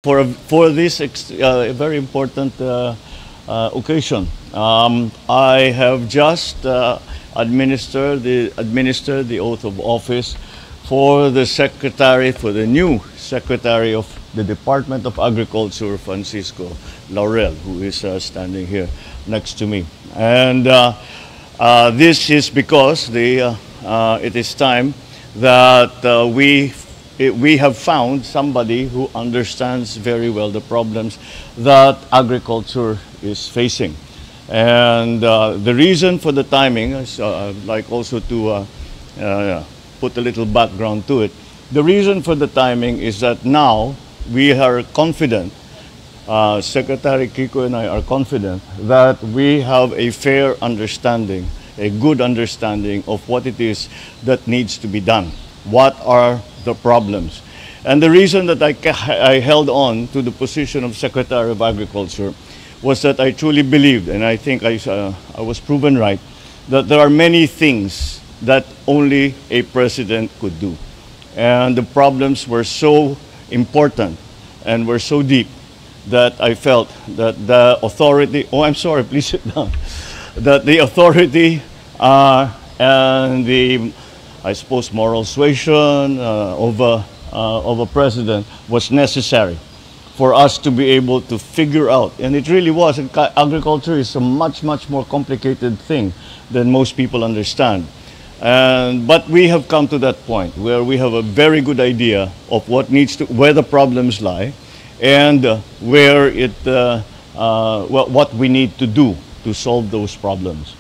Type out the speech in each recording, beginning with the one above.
for this very important occasion. I have just administered the oath of office for the new Secretary of the Department of Agriculture, Francisco Laurel, who is standing here next to me. And this is because it is time that we have found somebody who understands very well the problems that agriculture is facing. And the reason for the timing is, I'd like also to put a little background to it. The reason for the timing is that now we are confident, Secretary Kiko and I are confident that we have a fair understanding, a good understanding of what it is that needs to be done. What are the problems? And the reason that I held on to the position of Secretary of Agriculture was that I truly believed, and I think I was proven right, that there are many things that only a president could do. And the problems were so important and were so deep that I felt that the authority, oh, I'm sorry, please sit down, that the authority and the, I suppose, moral suasion of a president was necessary for us to be able to figure out. And it really was. Agriculture is a much, much more complicated thing than most people understand. But we have come to that point where we have a very good idea of where the problems lie and where what we need to do to solve those problems.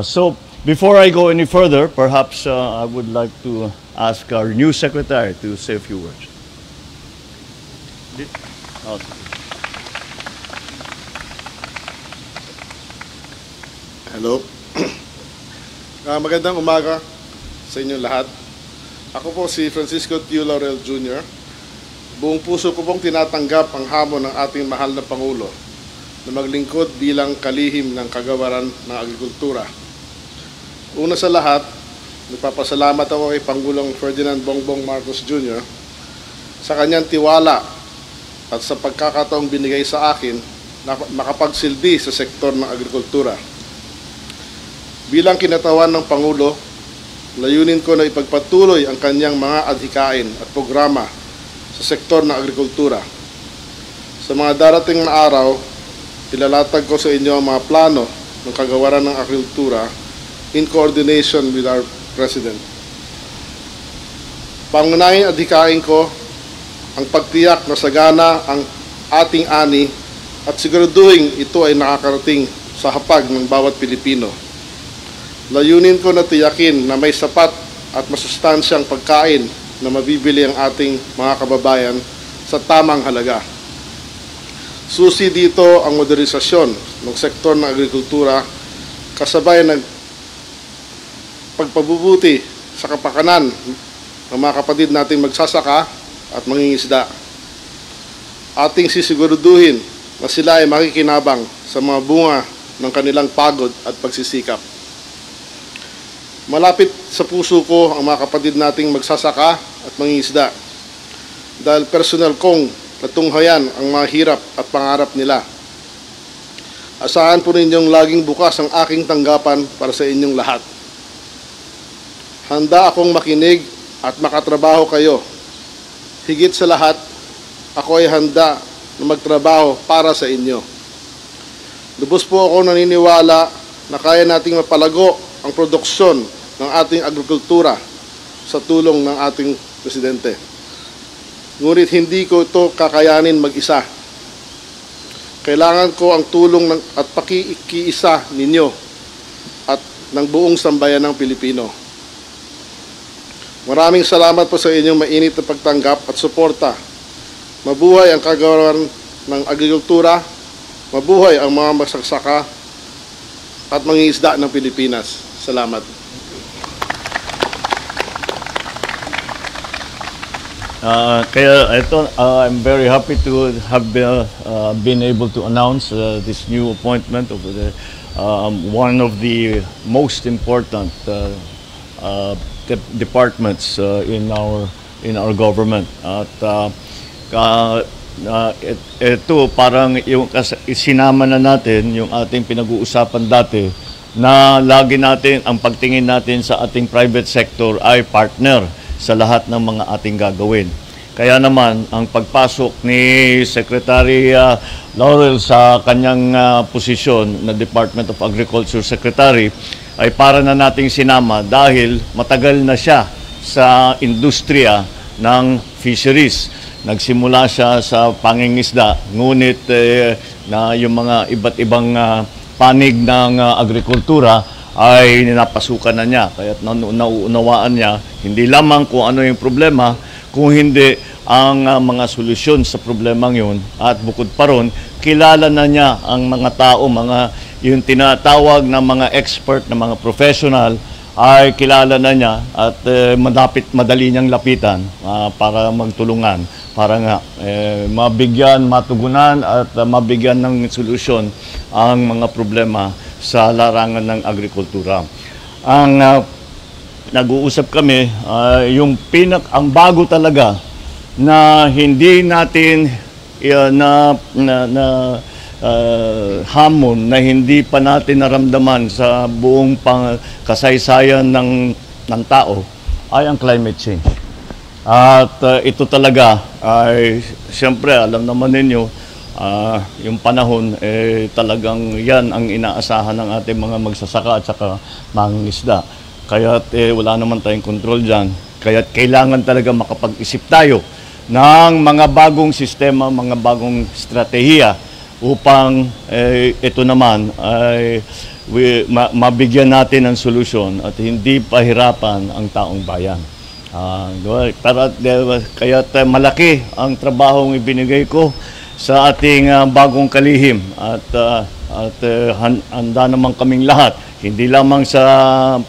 So before I go any further, perhaps I would like to ask our new secretary to say a few words. Hello. Magandang umaga sa inyong lahat. Ako po si Francisco Tio Laurel Jr. Buong puso ko pong tinatanggap ang hamon ng ating mahal na Pangulo na maglingkod bilang kalihim ng kagawaran ng agrikultura. Una sa lahat, nagpapasalamat ako kay Pangulong Ferdinand Bongbong Marcos Jr. sa kanyang tiwala at sa pagkakataong binigay sa akin na makapagsilbi sa sektor ng agrikultura. Bilang kinatawan ng Pangulo, layunin ko na ipagpatuloy ang kanyang mga adhikain at programa sa sektor ng agrikultura. Sa mga darating na araw, ilalatag ko sa inyo ang mga plano ng kagawaran ng agrikultura in coordination with our President. Pangunahing adhikain ko ang pagtiyak na sagana ang ating ani at siguraduhin ito ay nakakarating sa hapag ng bawat Pilipino. Layunin ko na tiyakin na may sapat at masustansyang pagkain na mabibili ang ating mga kababayan sa tamang halaga. Susi dito ang modernisasyon ng sektor ng agrikultura kasabay ng pagpabubuti sa kapakanan ng mga kapatid nating magsasaka at mangingisda. Ating sisiguraduhin na sila ay makikinabang sa mga bunga ng kanilang pagod at pagsisikap. Malapit sa puso ko ang mga kapatid nating magsasaka at mangingisda dahil personal kong natunghayan ang mga hirap at pangarap nila. Asahan po ninyong laging bukas ang aking tanggapan para sa inyong lahat. Handa akong makinig at makatrabaho kayo. Higit sa lahat, ako ay handa na magtrabaho para sa inyo. Lubos po ako naniniwala na kaya nating mapalago ang produksyon ng ating agrikultura sa tulong ng ating Presidente. Ngunit hindi ko ito kakayanin mag-isa. Kailangan ko ang tulong at pakikiisa ninyo at ng buong sambayan ng Pilipino. Maraming salamat po sa inyong mainit na pagtanggap at suporta. Mabuhay ang kagawaran ng agrikultura, mabuhay ang mga magsasaka at mangingisda ng Pilipinas. Salamat. I'm very happy to have been able to announce this new appointment of one of the most important departments in our government. At ito parang yung sinama na natin yung ating pinag-uusapan dati na lagi natin ang pagtingin natin sa ating private sector ay partner sa lahat ng mga ating gagawin. Kaya naman ang pagpasok ni Secretary Laurel sa kanyang posisyon na Department of Agriculture Secretary ay para na nating sinama dahil matagal na siya sa industriya ng fisheries. Nagsimula siya sa pangingisda, ngunit na yung mga iba't ibang panig ng agrikultura ay ninapasukan na niya. Kaya nauunawaan niya hindi lamang kung ano yung problema, kung hindi ang mga solusyon sa problemang yun. At bukod pa ron, kilala na niya ang mga tao, yung tinatawag na mga expert, na mga professional, ay kilala na niya at madali niyang lapitan para magtulungan, para nga mabigyan, matugunan at mabigyan ng solusyon ang mga problema sa larangan ng agrikultura. Ang nag-uusap kami, ang bago talaga na hindi natin hamon na hindi pa natin naramdaman sa buong kasaysayan ng tao ay ang climate change. At ito talaga ay siyempre alam naman ninyo yung panahon talagang yan ang inaasahan ng ating mga magsasaka at saka mangingisda. Kaya't wala naman tayong control dyan. Kaya't kailangan talaga makapag-isip tayo ng mga bagong sistema, mga bagong strategiya upang ito naman ay mabigyan natin ng solusyon at hindi pahirapan ang taong bayan. Kaya malaki ang trabahong ibinigay ko sa ating bagong kalihim at handa naman kaming lahat, hindi lamang sa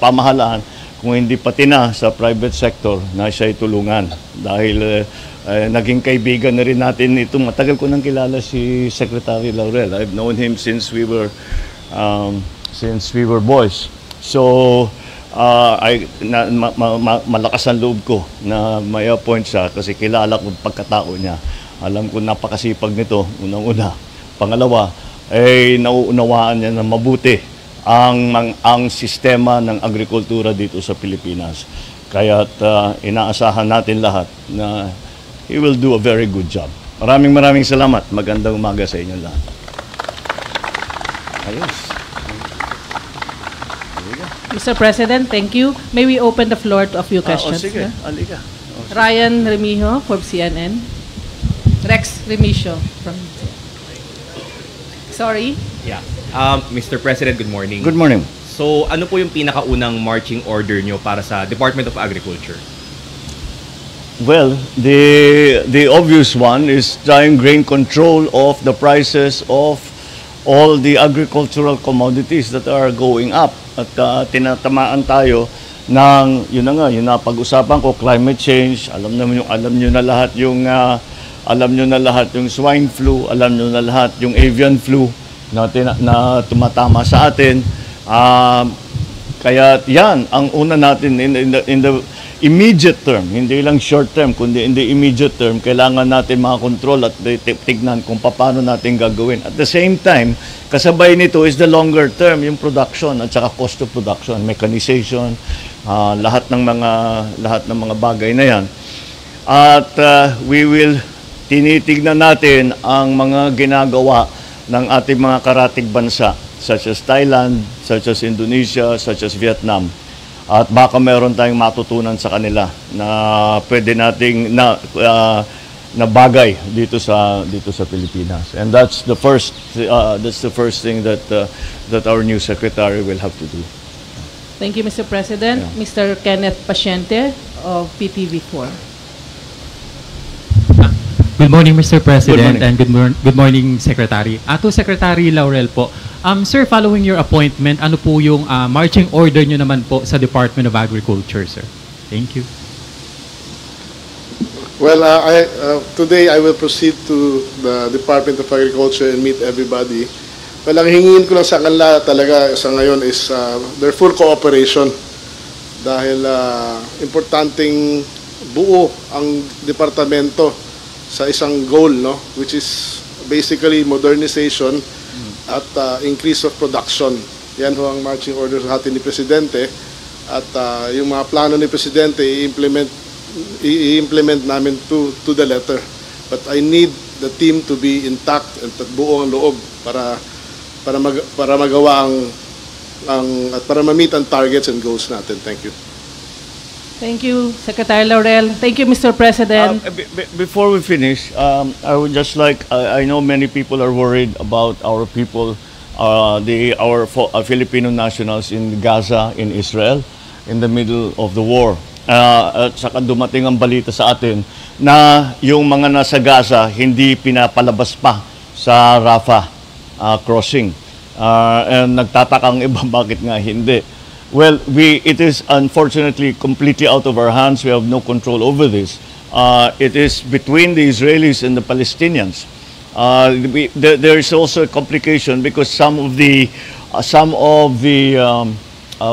pamahalaan, kung hindi pati na sa private sector na siya'y tulungan. Dahil naging kaibigan na rin natin ito. Matagal ko nang kilala si Secretary Laurel. I've known him since we were boys. So malakas ang loob ko na may appoint siya kasi kilala ko pagkatao niya. Alam ko napakasipag nito, unang-una. Pangalawa, nauunawaan niya na mabuti ang sistema ng agrikultura dito sa Pilipinas. Kaya't inaasahan natin lahat na he will do a very good job. Maraming salamat. Magandang umaga sa inyo lahat. Ayos. Mr. President, thank you. May we open the floor to a few questions? Sige, alika. Ryan Remijo from CNN. Rex Remigio from Sorry. Yeah. Mr. President, good morning. Good morning. So, ano po yung pinakaunang marching order nyo para sa Department of Agriculture? Well, the obvious one is trying grain control of the prices of all the agricultural commodities that are going up. At tinatamaan tayo ng yun na pag-usapan ko, climate change. Alam niyo na lahat yung swine flu, alam niyo na lahat yung avian flu na tumatama sa atin. Kaya yan ang una natin in the immediate term, hindi lang short term, kundi in the immediate term, kailangan natin makakontrol at tignan kung paano natin gagawin. At the same time, kasabay nito is the longer term, yung production at saka cost of production, mechanization, lahat ng mga bagay na yan. At tinitignan natin ang mga ginagawa ng ating mga karatig bansa, such as Thailand, such as Indonesia, such as Vietnam. At baka meron tayong matutunan sa kanila na pwede nating na bagay dito sa Pilipinas. And that's the first thing that our new secretary will have to do. Thank you, Mr. President. Yeah. Mr. Kenneth Paciente of PTV4. Good morning, Mr. President, Good morning. and good morning, Secretary. To Secretary Laurel po, sir, following your appointment, ano po yung marching order nyo naman po sa Department of Agriculture, sir? Thank you. Well, today I will proceed to the Department of Agriculture and meet everybody. Well, ang hingin ko lang sa kanila talaga sa ngayon is their full cooperation dahil importanteng buo ang departamento sa isang goal, no, which is basically modernization at increase of production. Yan ho ang marching order sa atin ni Presidente, at yung mga plano ni Presidente i-implement namin to the letter. But I need the team to be intact at buo ang loob para magawa at para ma-meet ang targets and goals natin. Thank you. Thank you, Secretary Laurel. Thank you, Mr. President. Before we finish, I would just like, I know many people are worried about our people, our Filipino nationals in Gaza, in Israel, in the middle of the war. At saka dumating ang balita sa atin na yung mga nasa Gaza hindi pinapalabas pa sa Rafah crossing. And nagtatakang iba bakit nga hindi. Well, it is unfortunately completely out of our hands. We have no control over this. It is between the Israelis and the Palestinians. There is also a complication because some of the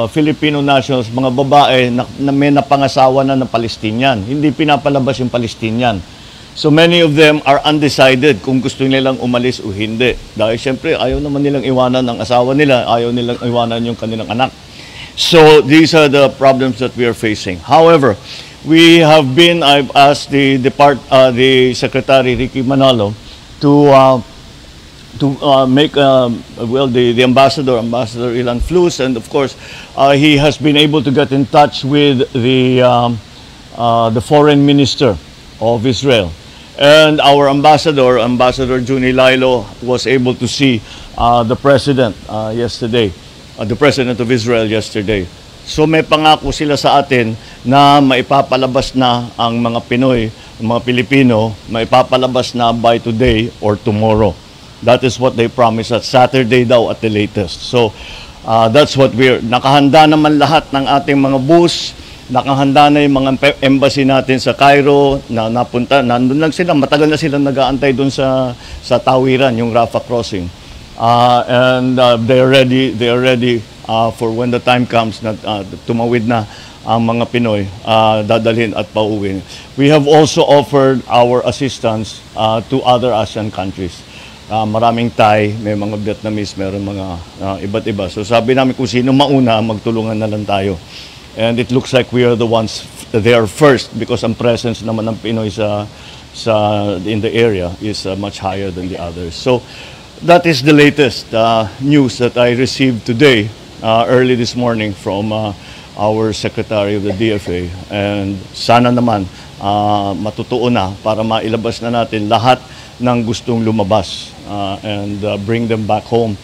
Filipino nationals, mga babae na may napangasawa na ng Palestinian. Hindi pinapalabas yung Palestinian. So many of them are undecided kung gusto nilang umalis o hindi. Dahil siyempre ayaw naman nilang iwanan ang asawa nila, ayaw nilang iwanan yung kanilang anak. So these are the problems that we are facing. However, I've asked the Secretary Ricky Manalo to make the ambassador Ilan Flus, and of course he has been able to get in touch with the foreign minister of Israel, and our ambassador Juni Lailo was able to see the president yesterday, the president of Israel yesterday. So may pangako sila sa atin na maipapalabas na ang mga Pinoy, mga Pilipino, maipapalabas na by today or tomorrow. That is what they promised at Saturday daw at the latest. So that's what nakahanda naman lahat ng ating mga bus, nakahanda na yung mga embassy natin sa Cairo na nandun lang sila, matagal na sila nag-aantay dun sa tawiran, yung Rafah crossing. And they are ready for when the time comes na tumawid na ang mga Pinoy, dadalhin at pauwi. We have also offered our assistance to other ASEAN countries. Maraming Thai, may mga Vietnamese, meron mga iba't iba. So sabi namin kung sino mauna, magtulungan na lang tayo. And it looks like we are the ones there first because ang presence naman ng Pinoy in the area is much higher than the others. So that is the latest news that I received today, early this morning from our Secretary of the DFA. And sana naman matutuo na para mailabas na natin lahat ng gustong lumabas and bring them back home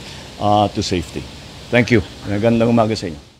to safety. Thank you. Magandang umaga sa inyo.